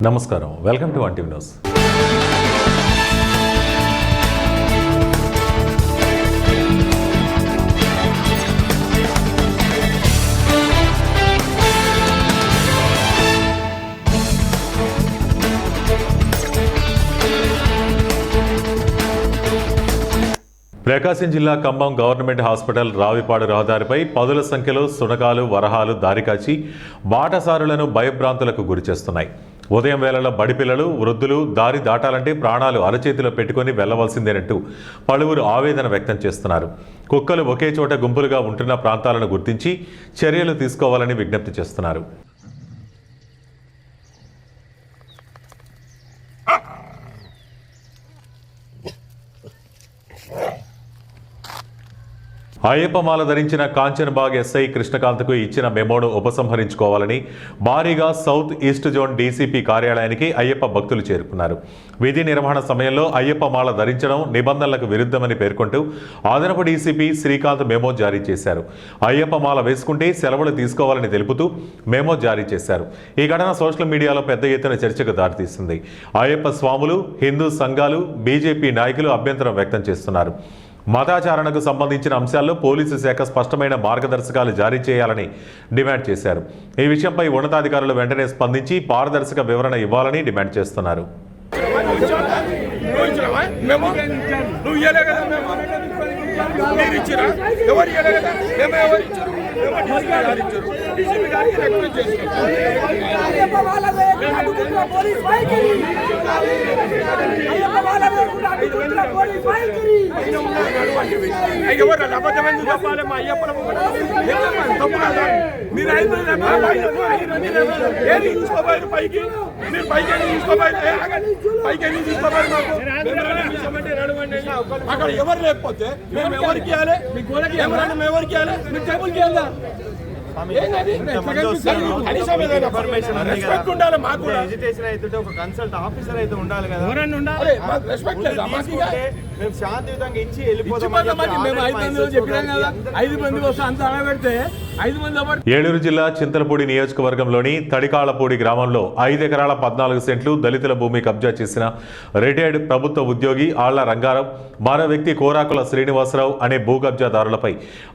నమస్కారం, welcome to one TV news. Prakasam జిల్లా Khammam government hospital Ravipadu రహదారిపై పదుల సంఖ్యలో సునకాలు, వరహాలు దారికాచి బాటసారులను భయభ్రాంతులకు గురిచేస్తున్నాయి. ఉదయం వేళలో బడిపిల్లలు, వృద్ధులు దారి దాటాలంటే ప్రాణాలు అరచేతిలో పెట్టుకుని వెళ్లవలసిందేనంటూ పలువురు ఆవేదన వ్యక్తం చేస్తున్నారు. కుక్కలు ఒకే చోట గుంపులుగా ఉంటున్న ప్రాంతాలను గుర్తించి చర్యలు తీసుకోవాలని విజ్ఞప్తి చేస్తున్నారు. అయ్యప్పమాల ధరించిన కాంచన్బాగ్ ఎస్ఐ కృష్ణకాంత్కు ఇచ్చిన మెమోను ఉపసంహరించుకోవాలని భారీగా సౌత్ ఈస్ట్ జోన్ డీసీపీ కార్యాలయానికి అయ్యప్ప భక్తులు చేరుకున్నారు. విధి నిర్వహణ సమయంలో అయ్యప్పమాల ధరించడం నిబంధనలకు విరుద్ధమని పేర్కొంటూ అదనపు డీసీపీ శ్రీకాంత్ మెమో జారీ చేశారు. అయ్యప్పమాల వేసుకుంటే సెలవులు తీసుకోవాలని తెలుపుతూ మెమో జారీ చేశారు. ఈ ఘటన సోషల్ మీడియాలో పెద్ద ఎత్తున చర్చకు దారితీస్తుంది. అయ్యప్ప స్వాములు, హిందూ సంఘాలు, బీజేపీ నాయకులు అభ్యంతరం వ్యక్తం చేస్తున్నారు. మతాచారణకు సంబంధించిన అంశాల్లో పోలీసు శాఖ స్పష్టమైన మార్గదర్శకాలు జారీ చేయాలని డిమాండ్ చేశారు. ఈ విషయంపై ఉన్నతాధికారులు వెంటనే స్పందించి పారదర్శక వివరణ ఇవ్వాలని డిమాండ్ చేస్తున్నారు. అక్కడ ఎవరు లేకపోతే మేము ఎవరికి ఇవ్వాలి? మేము ఎవరికి ఇవ్వాలి? మీరు టేబుల్కి వెళ్దా? ఏలూరు జిల్లా చింతలపూడి నియోజకవర్గంలోని తడికాళ్లపూడి గ్రామంలో 5 ఎకరాల 14 సెంట్లు దళితుల భూమి కబ్జా చేసిన రిటైర్డ్ ప్రభుత్వ ఉద్యోగి ఆళ్ల రంగారావు, మరో వ్యక్తి కోరాకుల శ్రీనివాసరావు అనే భూ కబ్జాదారులపై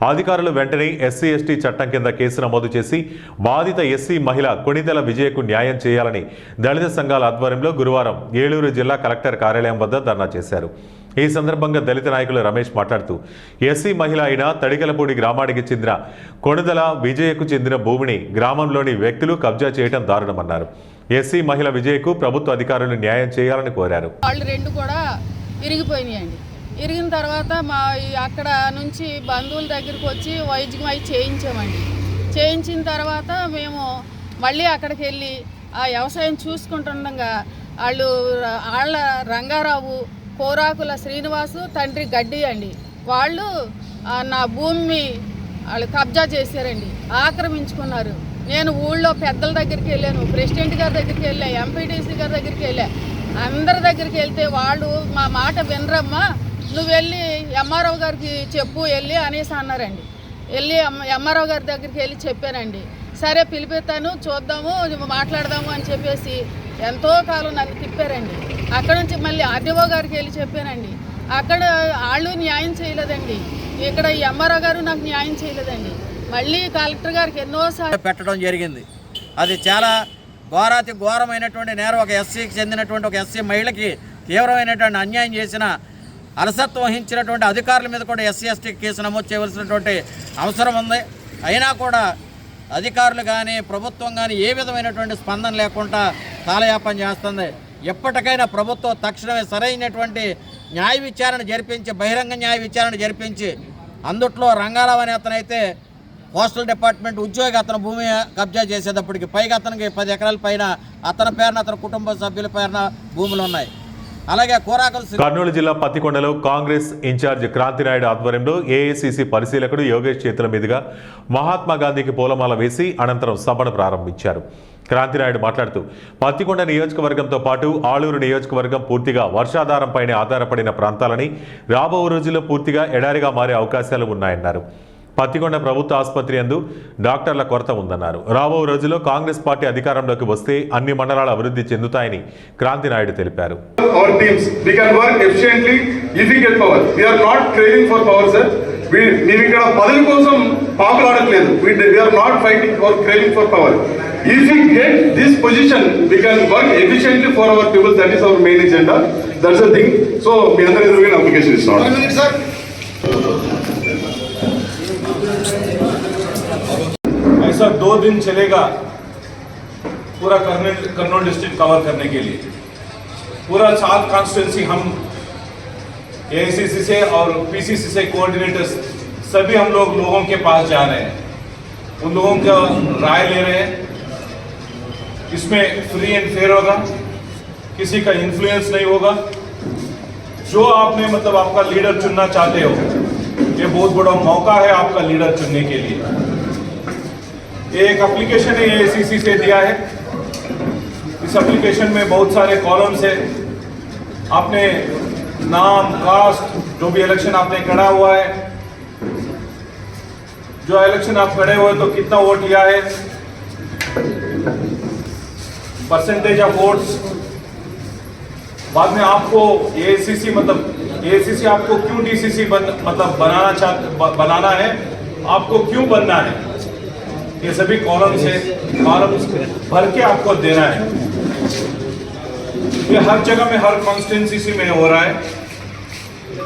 అధికారులు వెంటనే ఎస్సీ ఎస్టీ చట్టం కింద కేసు నమోదు చేసి బాధిత ఎస్సీ మహిళ కొణిదెల విజయకు న్యాయం చేయాలని దళిత సంఘాల ఆధ్వర్యంలో గురువారం ఏలూరు జిల్లా కలెక్టర్ కార్యాలయం వద్ద ధర్నా చేశారు. ఈ సందర్భంగా దళిత నాయకులు రమేష్ మాట్లాడుతూ ఎస్సీ మహిళ అయిన తడికలపూడి గ్రామానికి చెందిన కొణిదెల విజయకు చెందిన భూమిని గ్రామంలోని వ్యక్తులు కబ్జా చేయడం దారుణమన్నారు. ఎస్సీ మహిళ విజయకు ప్రభుత్వ అధికారులు న్యాయం చేయాలని కోరారు. వాళ్ళు రెండు కూడా ఇరిగిపోయినాయండి. ఇరిగిన తర్వాత అక్కడ నుంచి బంధువుల దగ్గరికి వచ్చి వైద్యం అయి చేయించామండి. చేయించిన తర్వాత మేము మళ్ళీ అక్కడికి వెళ్ళి ఆ వ్యవసాయం చూసుకుంటుండగా వాళ్ళ రంగారావు, కోరాకుల శ్రీనివాసు తండ్రి గడ్డి అండి, వాళ్ళు నా భూమి వాళ్ళు కబ్జా చేశారండి, ఆక్రమించుకున్నారు. నేను ఊళ్ళో పెద్దల దగ్గరికి వెళ్ళాను, ప్రెసిడెంట్ గారి దగ్గరికి వెళ్ళా, ఎంపీటీసీ గారి దగ్గరికి వెళ్ళా, అందరి దగ్గరికి వెళ్తే వాళ్ళు మా మాట వినరమ్మా, నువ్వు వెళ్ళి ఎంఆర్ఓ గారికి చెప్పు వెళ్ళి అనేసి అన్నారండి. వెళ్ళి ఎంఆర్ఓ గారి దగ్గరికి వెళ్ళి చెప్పానండి. సరే పిలిపిస్తాను, చూద్దాము, మాట్లాడదాము అని చెప్పేసి ఎంతో కాలం నన్ను తిప్పారండి. అక్కడ నుంచి మళ్ళీ ఆర్డీఓ గారికి వెళ్ళి చెప్పానండి. అక్కడ వాళ్ళు న్యాయం చేయలేదండి. ఇక్కడ ఎంఆర్ఓ గారు నాకు న్యాయం చేయలేదండి. మళ్ళీ కలెక్టర్ గారికి ఎన్నోసార్లు పెట్టడం జరిగింది. అది చాలా ఘోరాతి ఘోరమైనటువంటి నేరం. ఒక ఎస్సీకి చెందినటువంటి ఒక ఎస్సీ మహిళకి తీవ్రమైనటువంటి అన్యాయం చేసిన, అలసత్వం వహించినటువంటి అధికారుల మీద కూడా ఎస్సీ ఎస్టీ కేసు నమోదు చేయవలసినటువంటి అవసరం ఉంది. అయినా కూడా అధికారులు కానీ ప్రభుత్వం కానీ ఏ విధమైనటువంటి స్పందన లేకుండా కాలయాపన చేస్తుంది. ఎప్పటికైనా ప్రభుత్వం తక్షణమే సరైనటువంటి న్యాయ విచారణ జరిపించి, బహిరంగ న్యాయ విచారణ జరిపించి, అందుట్లో రంగారావు అనే అతనైతే పోస్టల్ డిపార్ట్మెంట్ ఉద్యోగి, అతను భూమి కబ్జా చేసేటప్పటికి పైగా అతనికి 10 ఎకరాల పైన అతని పేరున, అతని కుటుంబ సభ్యుల పేరున భూములు ఉన్నాయి. అలాగే కర్నూలు జిల్లా పత్తికొండలో కాంగ్రెస్ ఇన్ఛార్జ్ క్రాంతినాయుడు ఆధ్వర్యంలో ఏఐసిసి పరిశీలకుడు యోగేష్ చేతుల మీదుగా మహాత్మా గాంధీకి పూలమాల వేసి అనంతరం సభను ప్రారంభించారు. క్రాంతినాయుడు మాట్లాడుతూ పత్తికొండ నియోజకవర్గంతో పాటు ఆలూరు నియోజకవర్గం పూర్తిగా వర్షాధారంపైనే ఆధారపడిన ప్రాంతాలని రాబో రోజుల్లో పూర్తిగా ఎడారిగా మారే అవకాశాలు ఉన్నాయన్నారు. పత్తికొండ ప్రభుత్వ ఆసుపత్రి యందు డాక్టర్ల కొరత ఉందన్నారు. రాబో రోజుల్లో కాంగ్రెస్ పార్టీ అధికారంలోకి వస్తే అన్ని మండలాలు అభివృద్ధి చెందుతాయని క్రాంతి నాయుడు తెలిపారు. Our teams, we can work efficiently if we get power. We are not craving for power, sir. We ఇక్కడ పదవి కోసం పాకులాడట్లేదు. We are not fighting or craving for power. If we get this position, we can work efficiently for our people. That is our main agenda. That's the thing. So మీ అందరూ ఎదురుగా application ఇస్తాం. ऐसा 2 दिन चलेगा पूरा कर्नूल डिस्ट्रिक्ट कवर करने के लिए. पूरा 7 कॉन्स्टिट्यूंसी हम एआईसीसी से और पीसीसी से कोऑर्डिनेटर्स सभी हम लोगों के पास जा रहे हैं. उन लोगों का राय ले रहे हैं. इसमें फ्री एंड फेयर होगा, किसी का इन्फ्लुएंस नहीं होगा. जो आपने मतलब आपका लीडर चुनना चाहते हो, ये बहुत बड़ा मौका है आपका लीडर चुनने के लिए. एक एप्लीकेशन है एआईसीसी से दिया है. इस एप्लीकेशन में बहुत सारे कॉलम्स है. आपने नाम, कास्ट, जो भी इलेक्शन आपने खड़ा हुआ है, जो इलेक्शन आप खड़े हुए तो कितना वोट लिया है, परसेंटेज ऑफ वोट्स. बाद में आपको एआईसीसी मतलब एआईसीसी आपको क्यों डीसीसी मतलब बनाना है, आपको क्यों बनना है, ये सभी कॉलम्स है. कॉलम्स भर के आपको देना है. ये हर जगह में हर कॉन्स्टिट्यूंसी में हो रहा है.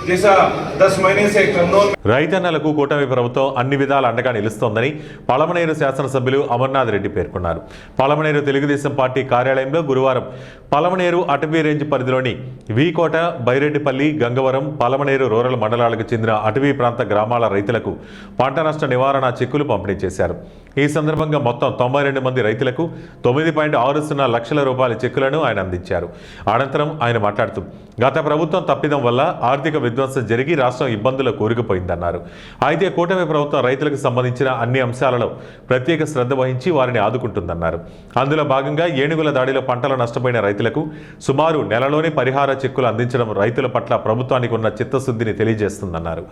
जैसा 10 महीने से कर्नूल రైతన్నలకు కూటమి ప్రభుత్వం అన్ని విధాల అండగా నిలుస్తోందని పలమనేరు శాసనసభ్యులు అమర్నాథ్ రెడ్డి పేర్కొన్నారు. పలమనేరు తెలుగుదేశం పార్టీ కార్యాలయంలో గురువారం పలమనేరు అటవీ రేంజ్ పరిధిలోని వీకోట, బైరెడ్డిపల్లి, గంగవరం, పలమనేరు రూరల్ మండలాలకు చెందిన అటవీ ప్రాంత గ్రామాల రైతులకు పంట నష్ట నివారణ చెక్కులు పంపిణీ చేశారు. ఈ సందర్భంగా మొత్తం 92 మంది రైతులకు 9.60 లక్షల రూపాయల చెక్కులను ఆయన అందించారు. అనంతరం ఆయన మాట్లాడుతూ గత ప్రభుత్వం తప్పిదం వల్ల ఆర్థిక విధ్వంసం జరిగి రాష్ట్రం ఇబ్బందులు కూరుకుపోయిందన్నారు. అయితే కూటమి ప్రభుత్వం రైతులకు సంబంధించిన అన్ని అంశాలలో ప్రత్యేక శ్రద్ధ వహించి వారిని ఆదుకుంటుందన్నారు. అందులో భాగంగా ఏనుగుల దాడిలో పంటలు నష్టపోయిన రైతులకు సుమారు నెలలోనే పరిహార చెక్కులు అందించడం రైతుల పట్ల ప్రభుత్వానికి ఉన్న చిత్తశుద్ధిని తెలియజేస్తుందన్నారు.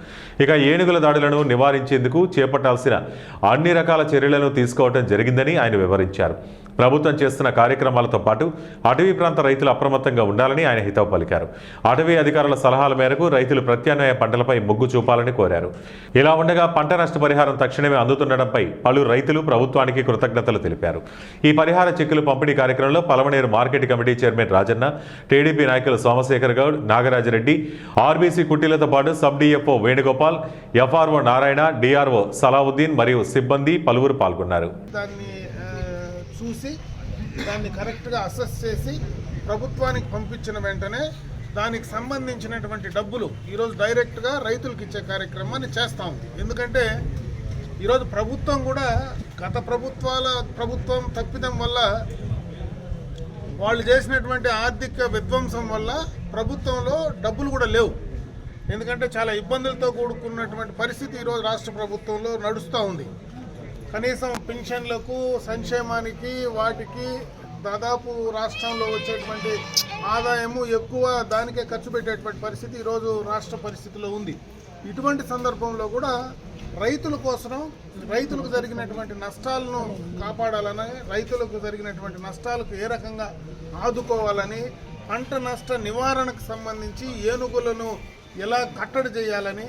ఇక ఏనుగుల దాడులను నివారించేందుకు చేపట్టాల్సిన అన్ని రకాల చర్యలను తీసుకోవడం జరిగిందని ఆయన వివరించారు. ప్రభుత్వం చేస్తున్న కార్యక్రమాలతో పాటు అటవీ ప్రాంత రైతులు అప్రమత్తంగా ఉండాలని ఆయన హితవు పలికారు. అటవీ అధికారుల సలహాల మేరకు రైతులు ప్రత్యామ్నాయ పంటలపై మొగ్గు చూపాలని కోరారు. ఇలా ఉండగా పంట నష్టపరిహారం తక్షణమే అందుతుండడంపై పలువురు రైతులు ప్రభుత్వానికి కృతజ్ఞతలు తెలిపారు. ఈ పరిహార చెక్కులు పంపిణీ కార్యక్రమంలో Palamaner market committee chairman Rajanna, TDP నాయకులు సోమశేఖర్ గౌడ్, నాగరాజరెడ్డి, ఆర్బీసీ కుట్టీలతో పాటు sub DFO Venugopal, FRO Narayana, DRO Salauddin మరియు సిబ్బంది పలువురు పాల్గొన్నారు. చూసి దాన్ని కరెక్ట్గా అసెస్ చేసి ప్రభుత్వానికి పంపించిన వెంటనే దానికి సంబంధించినటువంటి డబ్బులు ఈరోజు డైరెక్ట్గా రైతులకు ఇచ్చే కార్యక్రమాన్ని చేస్తూ ఉంది. ఎందుకంటే ఈరోజు ప్రభుత్వం కూడా గత ప్రభుత్వం తప్పిదం వల్ల వాళ్ళు చేసినటువంటి ఆర్థిక విధ్వంసం వల్ల ప్రభుత్వంలో డబ్బులు కూడా లేవు. ఎందుకంటే చాలా ఇబ్బందులతో కూడుకున్నటువంటి పరిస్థితి ఈరోజు రాష్ట్ర ప్రభుత్వంలో నడుస్తూ ఉంది. కనీసం పెన్షన్లకు, సంక్షేమానికి, వాటికి దాదాపు రాష్ట్రంలో వచ్చేటువంటి ఆదాయము ఎక్కువ దానికే ఖర్చు పెట్టేటువంటి పరిస్థితి ఈరోజు రాష్ట్ర పరిస్థితిలో ఉంది. ఇటువంటి సందర్భంలో కూడా రైతుల కోసం రైతులకు జరిగినటువంటి నష్టాలను కాపాడాలని, రైతులకు జరిగినటువంటి నష్టాలకు ఏ రకంగా ఆదుకోవాలని, పంట నష్ట నివారణకు సంబంధించి ఏనుగులను ఎలా కట్టడి చేయాలని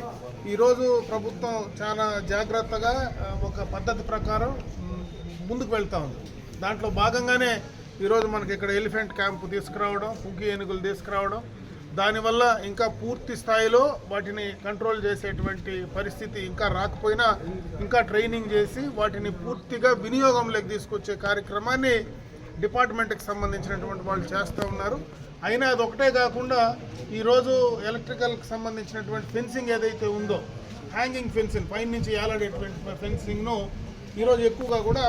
ఈరోజు ప్రభుత్వం చాలా జాగ్రత్తగా ఒక పద్ధతి ప్రకారం ముందుకు వెళ్తూ ఉంది. దాంట్లో భాగంగానే ఈరోజు మనకి ఇక్కడ ఎలిఫెంట్ క్యాంపు తీసుకురావడం, పుంకి ఏనుగులు తీసుకురావడం, దానివల్ల ఇంకా పూర్తి స్థాయిలో వాటిని కంట్రోల్ చేసేటువంటి పరిస్థితి ఇంకా రాకపోయినా ఇంకా ట్రైనింగ్ చేసి వాటిని పూర్తిగా వినియోగంలోకి తీసుకొచ్చే కార్యక్రమాన్ని డిపార్ట్మెంట్కి సంబంధించినటువంటి వాళ్ళు చేస్తూ ఉన్నారు. అయినా అదొకటే కాకుండా ఈరోజు ఎలక్ట్రికల్కి సంబంధించినటువంటి ఫెన్సింగ్ ఏదైతే ఉందో, హ్యాంగింగ్ ఫెన్సింగ్, పైన నుంచి ఏలాడేటువంటి ఫెన్సింగ్ను ఈరోజు ఎక్కువగా కూడా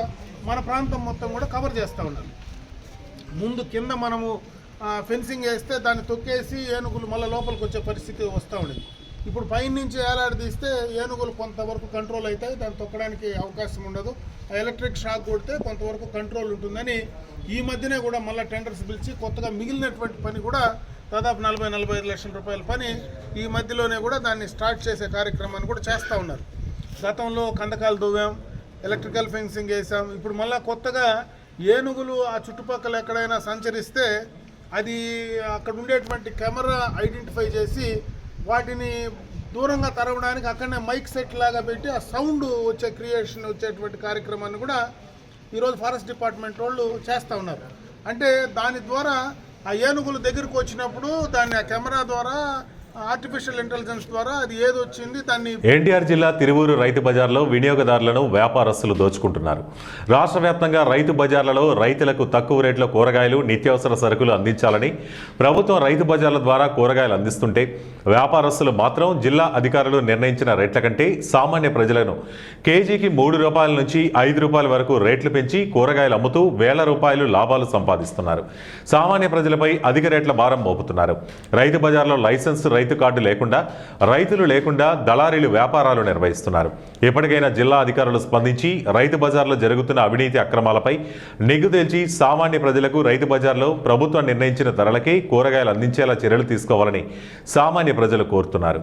మన ప్రాంతం మొత్తం కూడా కవర్ చేస్తూ ఉన్నారు. ముందు కింద మనము ఫెన్సింగ్ వేస్తే దాన్ని తొక్కేసి ఏనుగులు మళ్ళీ లోపలికి వచ్చే పరిస్థితి వస్తూ ఉండేది. ఇప్పుడు పైన నుంచి ఏలాడదీస్తే ఏనుగులు కొంతవరకు కంట్రోల్ అవుతాయి, దాన్ని తొక్కడానికి అవకాశం ఉండదు. ఎలక్ట్రిక్ షాక్ కొడితే కొంతవరకు కంట్రోల్ ఉంటుందని ఈ మధ్యనే కూడా మళ్ళీ టెండర్స్ పిలిచి కొత్తగా మిగిలినటువంటి పని కూడా దాదాపు 40-45 లక్షల రూపాయల పని ఈ మధ్యలోనే కూడా దాన్ని స్టార్ట్ చేసే కార్యక్రమాన్ని కూడా చేస్తూ ఉన్నారు. గతంలో కందకాలు దువ్వాం, ఎలక్ట్రికల్ ఫెన్సింగ్ వేసాం. ఇప్పుడు మళ్ళీ కొత్తగా ఏనుగులు ఆ చుట్టుపక్కల ఎక్కడైనా సంచరిస్తే అది అక్కడ ఉండేటువంటి కెమెరా ఐడెంటిఫై చేసి వాటిని దూరంగా తరవడానికి అక్కడనే మైక్ సెట్ లాగా పెట్టి ఆ సౌండ్ వచ్చేటువంటి కార్యక్రమాన్ని కూడా ఈరోజు ఫారెస్ట్ డిపార్ట్మెంట్ వాళ్ళు చేస్తూ ఉన్నారు. అంటే దాని ద్వారా ఆ ఏనుగులు దగ్గరకు వచ్చినప్పుడు దాన్ని ఆ కెమెరా ద్వారా ఆర్టిఫిషియల్ ఇంటెలిజెన్స్ ద్వారా అది ఏది వచ్చింది దాన్ని. ఎన్టీఆర్ జిల్లా తిరువూరు రైతు బజార్లో వినియోగదారులను వ్యాపారస్తులు దోచుకుంటున్నారు. రాష్ట్ర వ్యాప్తంగా రైతు బజార్లలో రైతులకు తక్కువ రేట్లో కూరగాయలు, నిత్యావసర సరుకులు అందించాలని ప్రభుత్వం రైతు బజార్ల ద్వారా కూరగాయలు అందిస్తుంటే వ్యాపారస్తులు మాత్రం జిల్లా అధికారులు నిర్ణయించిన రేట్ల కంటే సామాన్య ప్రజలను కేజీకి 3 రూపాయల నుంచి 5 రూపాయల వరకు రేట్లు పెంచి కూరగాయలు అమ్ముతూ వేల రూపాయలు లాభాలు సంపాదిస్తున్నారు. సామాన్య ప్రజలపై అధిక రేట్ల భారం మోపుతున్నారు. రైతు బజార్లో లైసెన్స్, రైతు కార్డు లేకుండా, రైతులు లేకుండా దళారీలు వ్యాపారాలు నిర్వహిస్తున్నారు. ఎప్పటికైనా జిల్లా అధికారులు స్పందించి రైతు బజార్లో జరుగుతున్న అవినీతి అక్రమాలపై నిగ్గు తేల్చి సామాన్య ప్రజలకు రైతు బజార్లో ప్రభుత్వం నిర్ణయించిన ధరలకే కూరగాయలు అందించేలా చర్యలు తీసుకోవాలని సామాన్య ప్రజలు కోరుతున్నారు.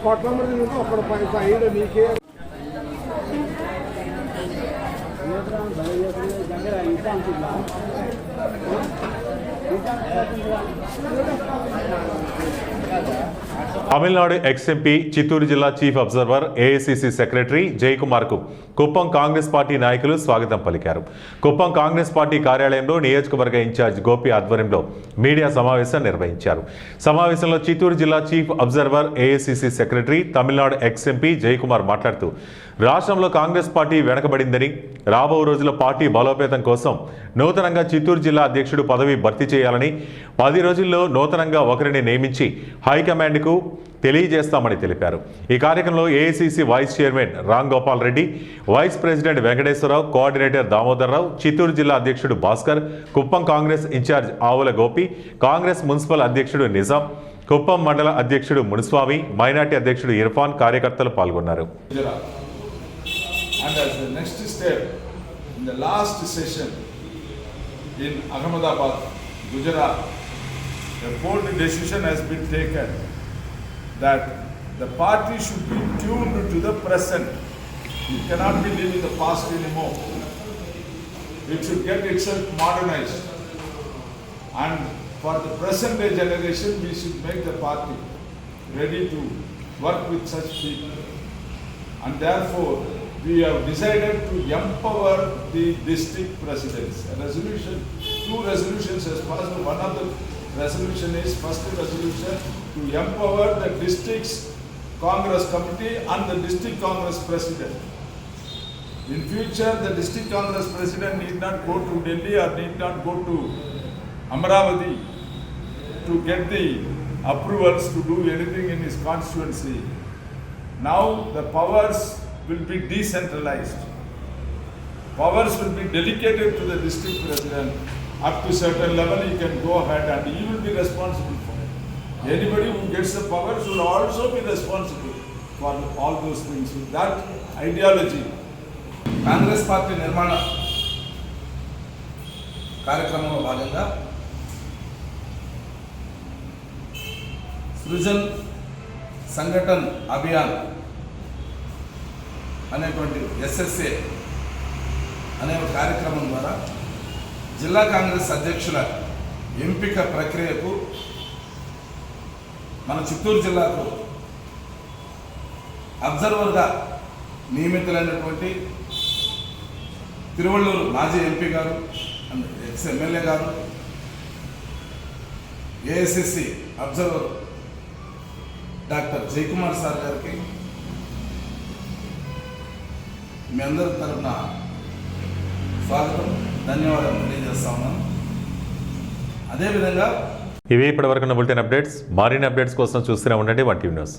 కోట్ల మంది ఒకడు పైసా అయ్యాడు నీకే తమిళనాడు ఎక్స్-ఎంపీ, చిత్తూరు జిల్లా చీఫ్ అబ్జర్వర్, ఏఐసిసి సెక్రటరీ జయకుమార్కు కుప్పం కాంగ్రెస్ పార్టీ నాయకులు స్వాగతం పలికారు. కుప్పం కాంగ్రెస్ పార్టీ కార్యాలయంలో నియోజకవర్గ ఇన్ఛార్జ్ గోపి ఆధ్వర్యంలో మీడియా సమావేశం నిర్వహించారు. సమావేశంలో చిత్తూరు జిల్లా chief observer, AICC secretary, Tamil Nadu X-MP Jayakumar మాట్లాడుతూ రాష్ట్రంలో కాంగ్రెస్ పార్టీ వెనకబడిందని, రాబో రోజుల్లో పార్టీ బలోపేతం కోసం నూతనంగా చిత్తూరు జిల్లా అధ్యక్షుడు పదవి భర్తీ చేయాలని 10 రోజుల్లో నూతనంగా ఒకరిని నియమించి హైకమాండ్కు తెలియజేస్తామని తెలిపారు. ఈ కార్యక్రమంలో AICC vice chairman Ram Gopal Reddy, vice president Venkateswararao, coordinator Damodarrao, Chittoor జిల్లా అధ్యక్షుడు భాస్కర్, కుప్పం కాంగ్రెస్ ఇన్ఛార్జ్ ఆవుల గోపి, కాంగ్రెస్ మున్సిపల్ అధ్యక్షుడు నిజాం, కుప్పం మండల అధ్యక్షుడు మునిస్వామి, మైనార్టీ అధ్యక్షుడు ఇర్ఫాన్ తదితరులు పాల్గొన్నారు. And as the next step, in the last session in Ahmedabad, Gujarat, a bold decision has been taken that the party should be tuned to the present. It cannot be living the past anymore. It should get itself modernized. And for the present day generation, we should make the party ready to work with such people. And therefore, we have decided to empower the district presidents. A resolution, 2 resolutions has passed. One of the resolution is first resolution to empower the district's Congress committee and the district Congress president. In future, the district Congress president need not go to Delhi or need not go to Amaravati to get the approvals to do anything in his constituency. Now the powers will be decentralized. Powers will be delegated to the district president. Up to certain level he can go ahead and he will be responsible for it. Anybody who gets the powers will also be responsible for all those things. With that ideology, Congress party నిర్మాణ కార్యక్రమంలో భాగంగా సృజన్ సంఘటన్ అభియాన్ అనేటువంటి SSA అనే ఒక కార్యక్రమం ద్వారా జిల్లా కాంగ్రెస్ అధ్యక్షుల ఎంపిక ప్రక్రియకు మన చిత్తూరు జిల్లాకు అబ్జర్వర్గా నియమితులైనటువంటి తిరువళ్ళూరు మాజీ ఎంపీ గారు, ఎక్స్ ఎమ్మెల్యే గారు, AICC observer doctor Jayakumar sir గారికి మీ అందరి తరఫున స్వాగతం, ధన్యవాదాలు తెలియజేస్తా ఉన్నాను. అదేవిధంగా ఇవి ఇప్పటివరకు ఉన్న బులెటిన్ అప్డేట్స్. మరిన్ని అప్డేట్స్ కోసం చూస్తూనే ఉండండి 1 టీవీ న్యూస్.